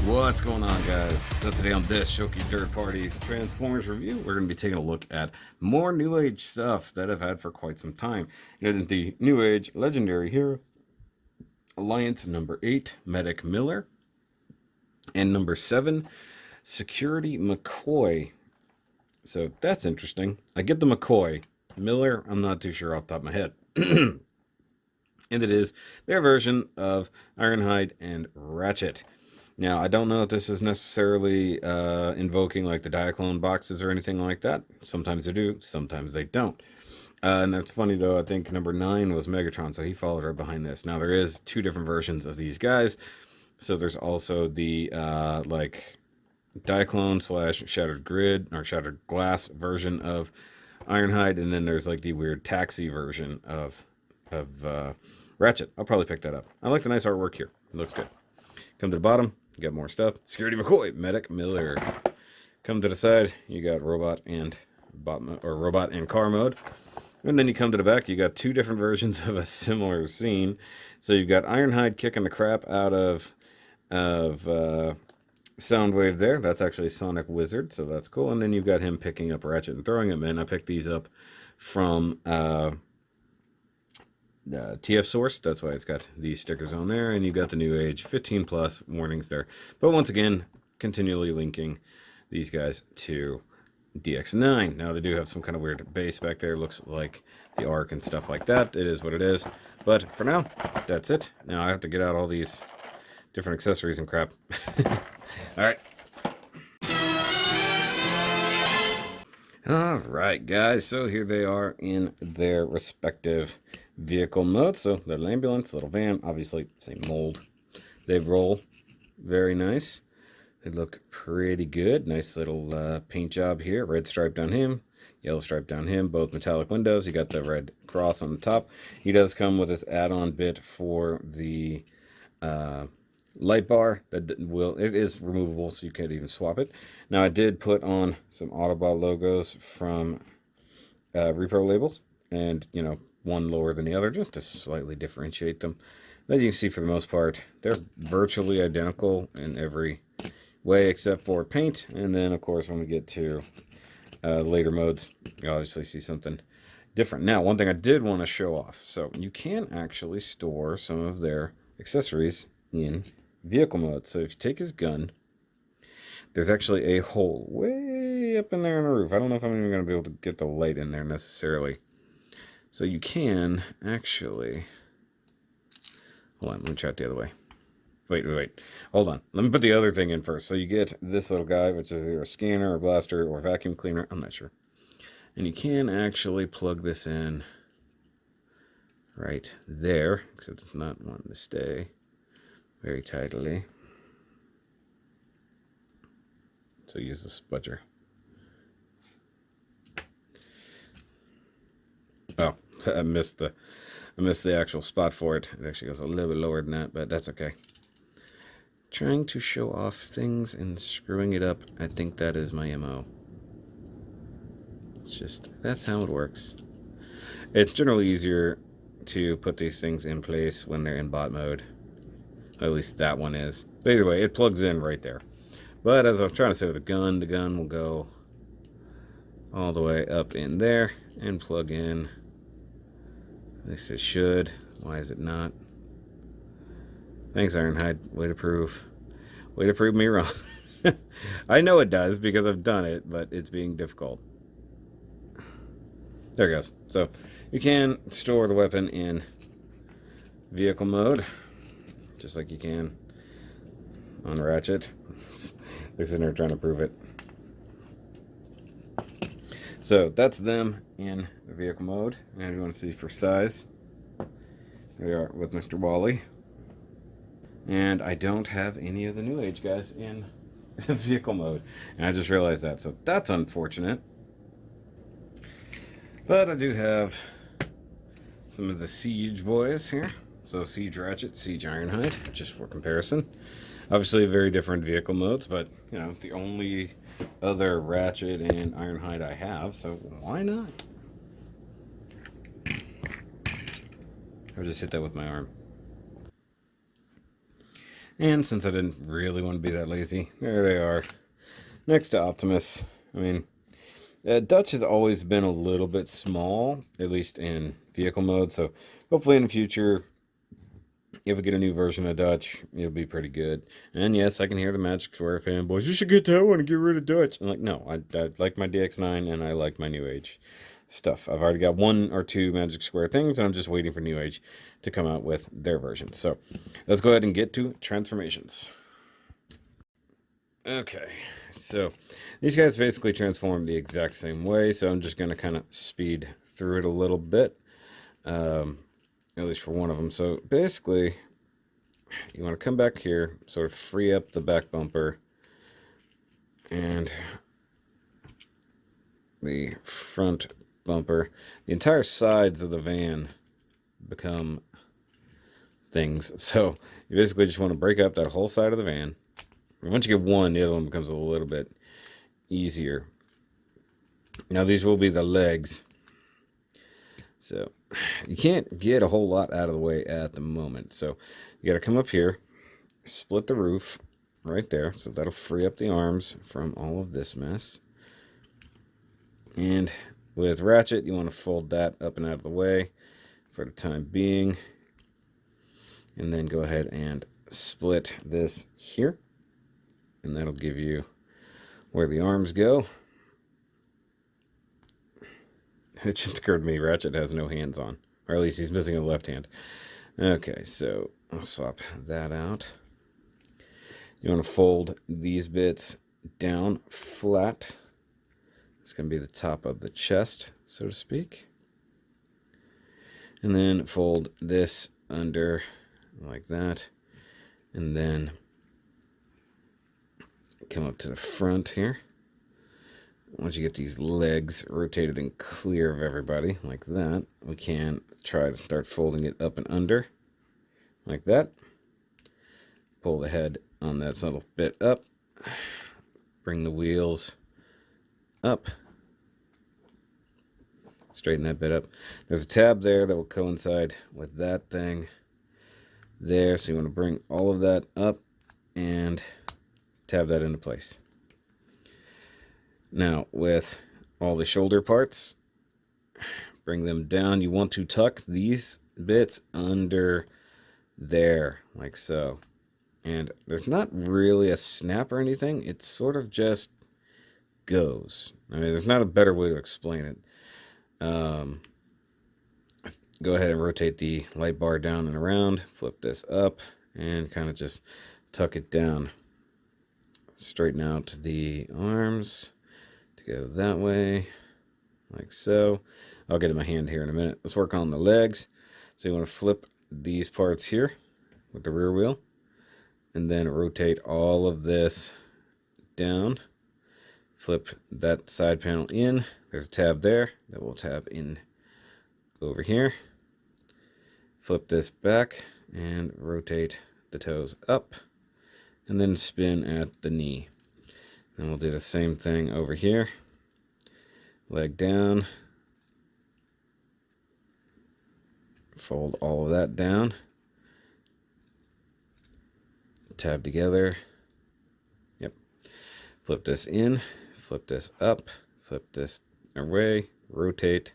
What's going on, guys? So today on this SHOKY Third Parties Transformers review, we're going to be taking a look at more New Age stuff that I've had for quite some time. It is the NEwAge Legendary Hero Alliance number 8, Medic Miller, and number 7, Security MCCOY. So that's interesting. I get the MCCOY. Miller, I'm not too sure off the top of my head. And it is their version of Ironhide and Ratchet. Now, I don't know if this is necessarily invoking like the Diaclone boxes or anything like that. Sometimes they do, sometimes they don't. And that's funny, though. I think number 9 was Megatron, so he followed right behind this. Now, there is 2 different versions of these guys. So there's also the like Diaclone / Shattered Grid or Shattered Glass version of Ironhide, and then there's like the weird taxi version of Ratchet. I'll probably pick that up. I like the nice artwork here. It looks good. Come to the bottom, you got more stuff. Security MCCOY, Medic Miller. Come to the side, you got robot and car mode. And then you come to the back, you got 2 different versions of a similar scene. So you've got Ironhide kicking the crap out of Soundwave there. That's actually Sonic Wizard, so that's cool. And then you've got him picking up Ratchet and throwing him in. I picked these up from TF Source. That's why it's got these stickers on there. And you've got the NEwAge 15+ warnings there. But once again, continually linking these guys to DX9. Now, they do have some kind of weird base back there. Looks like the Arc and stuff like that. It is what it is. But for now, that's it. Now, I have to get out all these different accessories and crap. Alright. Alright, guys. So here they are in their respective vehicle modes. So, little ambulance, little van. Obviously, same mold. They roll very nice. They look pretty good. Nice little paint job here. Red stripe down him, yellow stripe down him. Both metallic windows. You got the red cross on the top. He does come with this add-on bit for the light bar. It is removable, so you can't even swap it. Now, I did put on some Autobot logos from repro labels, and you know, one lower than the other, just to slightly differentiate them. But you can see, for the most part, they're virtually identical in every way except for paint. And then, of course, when we get to later modes, you obviously see something different. Now, one thing I did want to show off. So you can actually store some of their accessories in vehicle mode. So if you take his gun, there's actually a hole way up in there on the roof. I don't know if I'm even going to be able to get the light in there necessarily. So you can actually... Hold on, let me try it the other way. Wait. Hold on. Let me put the other thing in first. So you get this little guy, which is either a scanner, or blaster, or vacuum cleaner. I'm not sure. And you can actually plug this in right there, except it's not wanting to stay very tightly. So use the spudger. Oh, I missed the actual spot for it. It actually goes a little bit lower than that, but that's okay. Trying to show off things and screwing it up. I think that is my MO. It's just, that's how it works. It's generally easier to put these things in place when they're in bot mode. At least that one is. But either way, it plugs in right there. But as I was trying to say with the gun will go all the way up in there and plug in. At least it should. Why is it not? Thanks, Ironhide. Way to prove me wrong. I know it does because I've done it, but it's being difficult. There it goes. So you can store the weapon in vehicle mode, just like you can on Ratchet. They're sitting there trying to prove it. So that's them in the vehicle mode. And you want to see for size, we are with Mr. Wally. And I don't have any of the NEwAge guys in vehicle mode. And I just realized that. So that's unfortunate. But I do have some of the Siege boys here. So Siege Ratchet, Siege Ironhide, just for comparison. Obviously very different vehicle modes, but you know, the only other Ratchet and Ironhide I have, so why not? I'll just hit that with my arm. And since I didn't really want to be that lazy, there they are. Next to Optimus. I mean, Dutch has always been a little bit small, at least in vehicle mode, so hopefully in the future, if we get a new version of Dutch, it'll be pretty good. And yes, I can hear the Magic Square fanboys, you should get that one and get rid of Dutch. I'm like, no, I like my DX9 and I like my NEwAge stuff. I've already got 1 or 2 Magic Square things, and I'm just waiting for NEwAge to come out with their version. So let's go ahead and get to transformations. Okay, so these guys basically transform the exact same way, so I'm just going to kind of speed through it a little bit, at least for one of them. So basically, you want to come back here, sort of free up the back bumper and the front bumper. The entire sides of the van become things, so you basically just want to break up that whole side of the van. And once you get one, the other one becomes a little bit easier. Now these will be the legs, so you can't get a whole lot out of the way at the moment. So you got to come up here, split the roof right there, so that'll free up the arms from all of this mess. And with Ratchet, you want to fold that up and out of the way for the time being, and then go ahead and split this here, and that'll give you where the arms go. It just occurred to me Ratchet has no hands on, or at least he's missing a left hand. Okay, so I'll swap that out. You want to fold these bits down flat. It's going to be the top of the chest, so to speak. And then fold this under like that. And then come up to the front here. Once you get these legs rotated and clear of everybody like that, we can try to start folding it up and under like that. Pull the head on that little bit up. Bring the wheels up. Straighten that bit up. There's a tab there that will coincide with that thing there. So you want to bring all of that up and tab that into place. Now with all the shoulder parts, bring them down. You want to tuck these bits under there like so. And there's not really a snap or anything. It sort of just goes. I mean, there's not a better way to explain it. Go ahead and rotate the light bar down and around. Flip this up and kind of just tuck it down. Straighten out the arms to go that way, like so. I'll get in my hand here in a minute. Let's work on the legs. So you want to flip these parts here with the rear wheel, and then rotate all of this down. Flip that side panel in. There's a tab there that will tab in over here. Flip this back and rotate the toes up, and then spin at the knee. And we'll do the same thing over here. Leg down. Fold all of that down. Tab together. Yep. Flip this in. Flip this up. Flip this away. Rotate.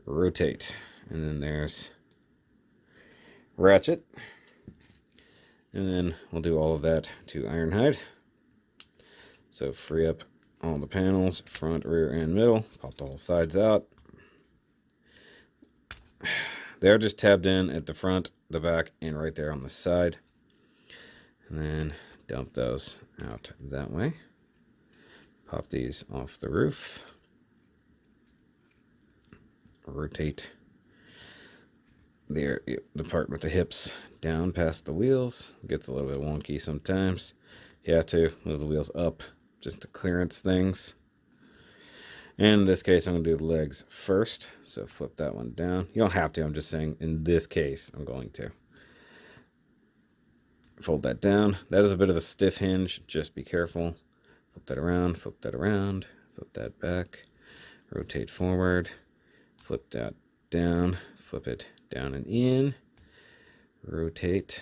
Rotate. And then there's Ratchet. And then we'll do all of that to Ironhide. So free up all the panels, front, rear, and middle. Pop the whole sides out. They are just tabbed in at the front, the back, and right there on the side. And then dump those out that way. Pop these off the roof. Rotate the part with the hips down past the wheels. It gets a little bit wonky sometimes. You have to move the wheels up just to clearance things. And in this case, I'm going to do the legs first. So flip that one down. You don't have to. I'm just saying in this case, I'm going to. Fold that down. That is a bit of a stiff hinge. Just be careful. Flip that around. Flip that around. Flip that back. Rotate forward. Flip that down. Flip it down and in. Rotate.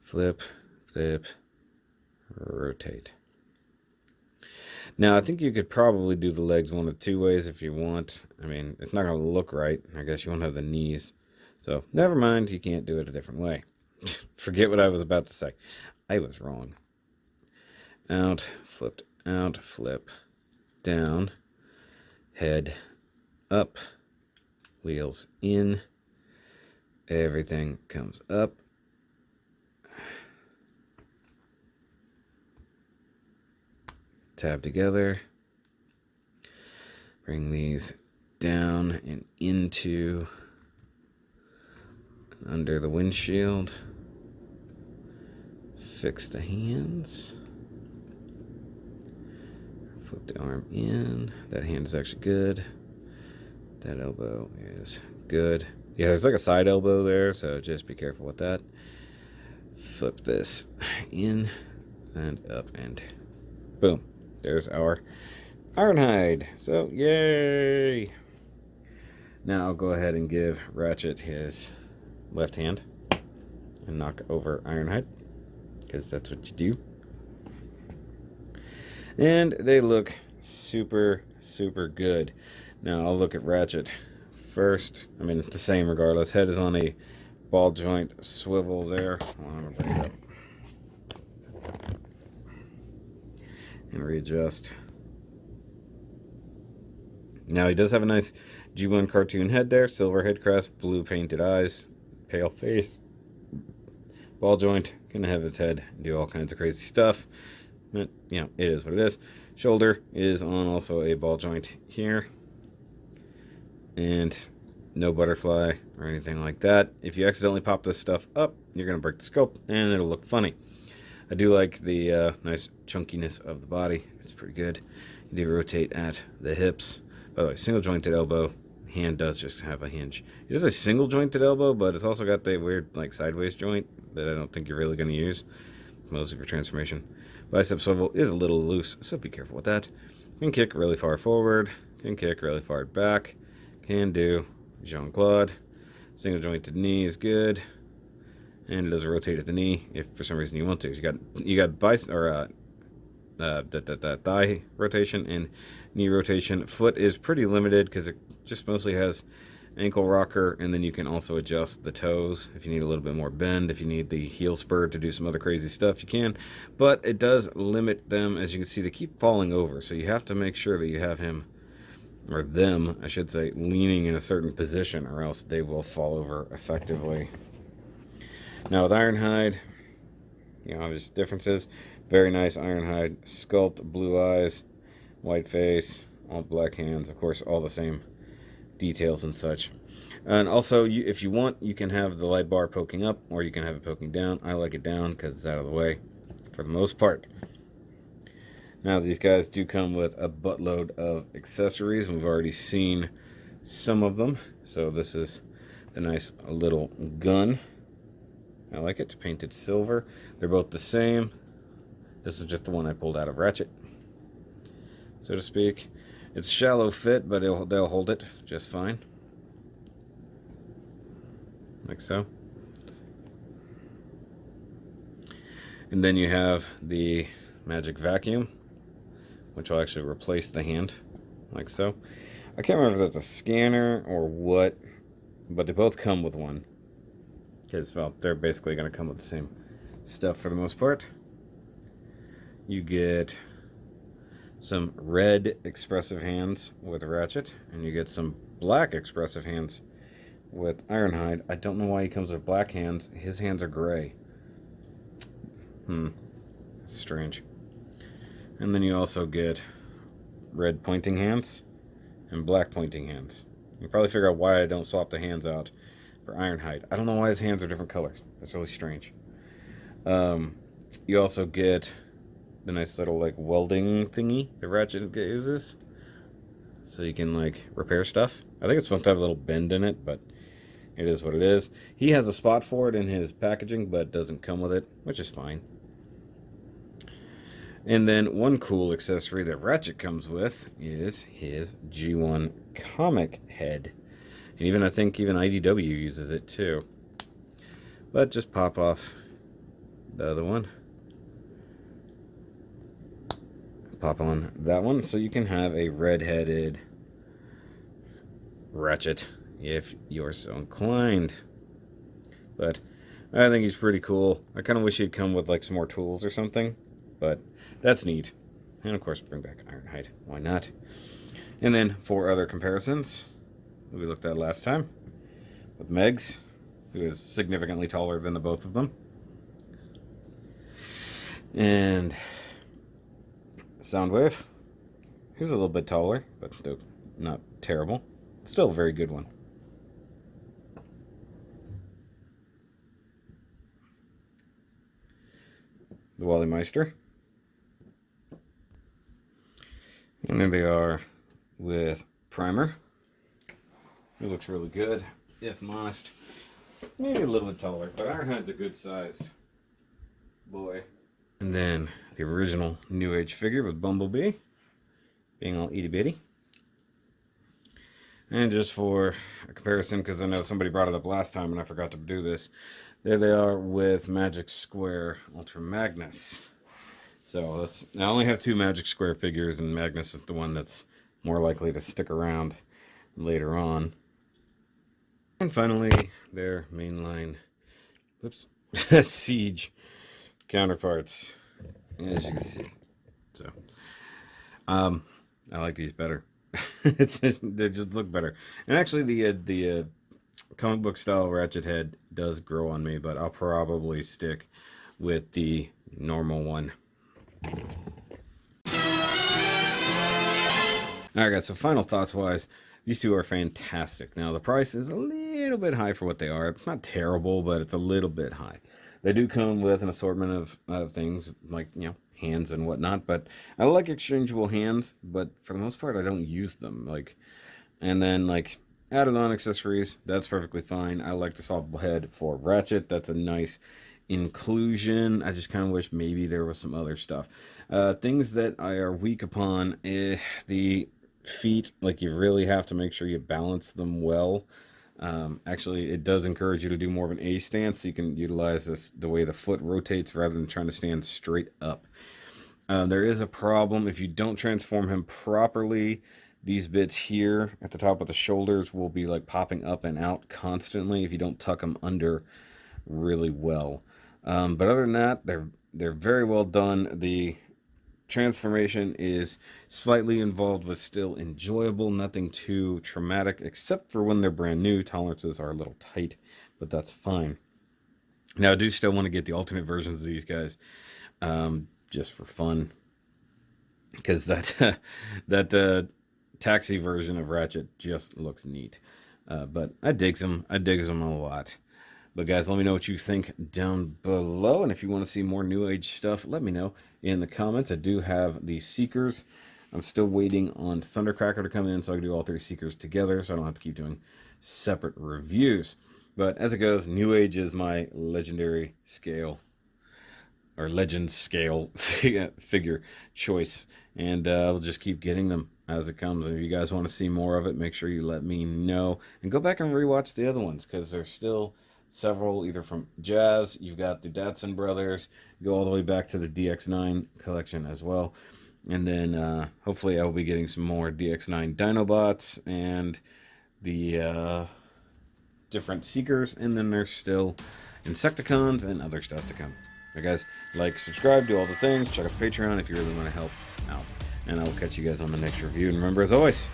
flip, flip, rotate. Now, I think you could probably do the legs one of two ways if you want. I mean, it's not going to look right. I guess you won't have the knees. So, never mind, you can't do it a different way. Forget what I was about to say. I was wrong. Out, flipped, out, flip, down, head, up, wheels in, everything comes up. Tab together, bring these down and into under the windshield, fix the hands, flip the arm in. That hand is actually good, that elbow is good. Yeah, there's like a side elbow there, so just be careful with that. Flip this in and up and boom. There's our Ironhide. So, yay! Now I'll go ahead and give Ratchet his left hand and knock over Ironhide, because that's what you do. And they look super, super good. Now I'll look at Ratchet first. I mean, it's the same regardless. Head is on a ball joint swivel there. I'm gonna bring it up and readjust. Now he does have a nice G1 cartoon head there, silver head crest, blue painted eyes, pale face, ball joint, gonna have his head do all kinds of crazy stuff. But, you know, it is what it is. Shoulder is on also a ball joint here, and no butterfly or anything like that. If you accidentally pop this stuff up, you're gonna break the scope and it'll look funny. I do like the nice chunkiness of the body. It's pretty good. You do rotate at the hips. By the way, single jointed elbow. Hand does just have a hinge. It is a single jointed elbow, but it's also got the weird like sideways joint that I don't think you're really going to use most of your transformation. Bicep swivel is a little loose, so be careful with that. Can kick really far forward. Can kick really far back. Can do Jean-Claude. Single jointed knee is good. And it does rotate at the knee if for some reason you want to. You got bicep or thigh rotation and knee rotation. Foot is pretty limited because it just mostly has ankle rocker, and then you can also adjust the toes if you need a little bit more bend. If you need the heel spur to do some other crazy stuff, you can. But it does limit them. As you can see, they keep falling over, so you have to make sure that you have him, or them, I should say, leaning in a certain position, or else they will fall over effectively. Now with Ironhide, you know, obvious differences. Very nice Ironhide sculpt, blue eyes, white face, all black hands. Of course, all the same details and such. And also, if you want, you can have the light bar poking up, or you can have it poking down. I like it down because it's out of the way for the most part. Now, these guys do come with a buttload of accessories. We've already seen some of them. So this is a nice little gun. I like it, painted silver. They're both the same. This is just the one I pulled out of Ratchet, so to speak. It's shallow fit, but they'll hold it just fine. Like so. And then you have the magic vacuum, which will actually replace the hand, like so. I can't remember if that's a scanner or what, but they both come with one. Because, well, they're basically going to come with the same stuff for the most part. You get some red expressive hands with Ratchet, and you get some black expressive hands with Ironhide. I don't know why he comes with black hands. His hands are gray. Strange. And then you also get red pointing hands and black pointing hands. You can probably figure out why I don't swap the hands out for Ironhide. I don't know why his hands are different colors. That's really strange. You also get the nice little like welding thingy the Ratchet uses, so you can like repair stuff. I think it's supposed to have a little bend in it, but it is what it is. He has a spot for it in his packaging, but doesn't come with it, which is fine. And then one cool accessory that Ratchet comes with is his G1 comic head. And even I think even IDW uses it too. But just pop off the other one. Pop on that one, so you can have a red-headed Ratchet if you're so inclined. But I think he's pretty cool. I kind of wish he'd come with like some more tools or something, but that's neat. And of course, bring back Ironhide. Why not? And then 4 other comparisons that we looked at last time with Megs, who is significantly taller than the both of them, and Soundwave, who's a little bit taller, but not terrible. Still a very good one. The Wally Meister. And there they are with Primer. It looks really good, if I'm honest. Maybe a little bit taller, but Ironhide's a good sized boy. And then the original NEwAge figure with Bumblebee, being all itty bitty. And just for a comparison, because I know somebody brought it up last time and I forgot to do this, there they are with Magic Square Ultra Magnus. So I only have 2 Magic Square figures, and Magnus is the one that's more likely to stick around later on. And finally, their mainline, Siege counterparts, as you can see. So, I like these better. They just look better. And actually, the comic book style Ratchet head does grow on me, but I'll probably stick with the normal one. Alright guys, so final thoughts wise, these 2 are fantastic. Now the price is a little bit high for what they are. It's not terrible, but it's a little bit high. They do come with an assortment of things like, you know, hands and whatnot, but I like exchangeable hands, but for the most part I don't use them. And then like added on accessories, that's perfectly fine. I like the swappable head for Ratchet. That's a nice inclusion. I just kind of wish maybe there was some other stuff. Things that I are weak upon, the feet, like you really have to make sure you balance them well. Actually, it does encourage you to do more of an A stance, so you can utilize the way the foot rotates rather than trying to stand straight up. There is a problem if you don't transform him properly. These bits here at the top of the shoulders will be like popping up and out constantly if you don't tuck them under really well. But other than that, they're very well done. The transformation is slightly involved but still enjoyable. Nothing too traumatic, except for when they're brand new. Tolerances are a little tight, but that's fine. Now I do still want to get the alternate versions of these guys, just for fun, because that taxi version of Ratchet just looks neat. But I digs them a lot. But guys, let me know what you think down below. And if you want to see more NEwAge stuff, let me know in the comments. I do have the Seekers. I'm still waiting on Thundercracker to come in so I can do all 3 Seekers together, so I don't have to keep doing separate reviews. But as it goes, NEwAge is my legendary scale, or legend scale figure choice. And I'll just keep getting them as it comes. And if you guys want to see more of it, make sure you let me know. And go back and rewatch the other ones, because there's still several, either from Jazz, you've got the Datsun brothers, go all the way back to the DX9 collection as well. And then hopefully I will be getting some more DX9 Dinobots and the different Seekers. And then there's still Insecticons and other stuff to come. Alright guys, like, subscribe, do all the things, check out Patreon if you really want to help out. And I will catch you guys on the next review. And remember, as always,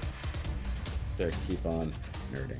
keep on nerding.